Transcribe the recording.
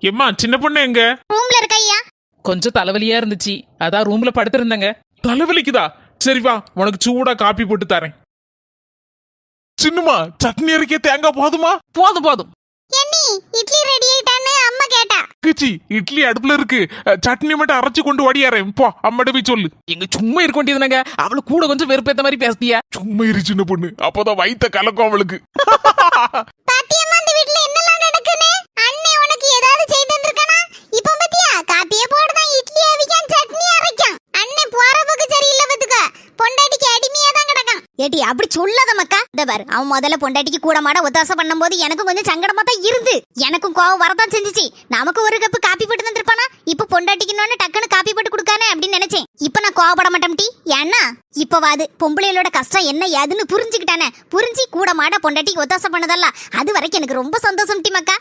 எம்மா சின்ன பொண்ணு எங்க? ரூம்ல இருக்க ஐயா. கொஞ்சம் தலைவலியா இருந்துச்சு, அதான் ரூம்ல படுத்திருந்தேங்க. தலைவலிக்குதா? சரி வா, உனக்கு சூடா காப்பி போட்டு தரேன். சின்னம்மா, சட்னி அரைக்க தேங்காய் போதுமா? போதும் போதும். என்னி இட்லி ரெடி ஆயிட்டான்னு அம்மா கேட்டா. கிச்சி, இட்லி அடுப்புல இருக்கு, சட்னி மட்டும் அரைச்சு கொண்டு ஓடியாரேன். போ, அம்மாட்ட போய் சொல்லு. எங்க சும்மா இருக்க வேண்டியதுனாங்க, அவளு கூட கொஞ்சம் வெறுப்பேத்த மாதிரி பேசுதியா? சும்மா இரு சின்ன பொண்ணு, அப்பதான் வயித்த கலக்கும் அவளுக்கு. பாத்தியம்மா இந்த வீட்ல என்னெல்லாம் நடக்குன்னு? அண்ணே உனக்கு ஏதாவது செய்து தந்திருக்கானா? இப்ப பாத்தியா, காப்பியே போடுதான், இட்லி அவிக்கான், சட்னி அரைக்கான். அண்ணே போற போக்கு சரியில்லை பாத்துக்க. பொண்டாட்டிக்கு அடிமையா தான் கிடக்கான். ஏடி அப்படி சொல்லாத மக்கா. இந்த பாரு, அவன் முதல்ல பொண்டாட்டிக்கு கூட மாட ஒத்தாசை பண்ணும்போது எனக்கும் கொஞ்சம் சங்கடமா தான் இருந்து. எனக்கும் கோவம் வரதான் செஞ்சுச்சு. நமக்கு ஒரு கப்பு காப்பி போட்டு தந்திருப்பானா? இப்ப பொண்டாட்டிக்கு டக்குன்னு காப்பி போட்டு கொடுக்கானே அப்படின்னு நினைச்சேன். இப்ப நான் கோவப்பட மாட்டேன் டி. ஏன்னா இப்பவாது பொம்பளைகளோட கஷ்டம் என்ன ஏதுன்னு புரிஞ்சுக்கிட்டானே. புரிஞ்சு கூட மாட பொண்டாட்டிக்கு ஒத்தாசை பண்ணதல்ல, அது வரைக்கும் எனக்கு ரொம்ப சந்தோஷம் டி மக்கா.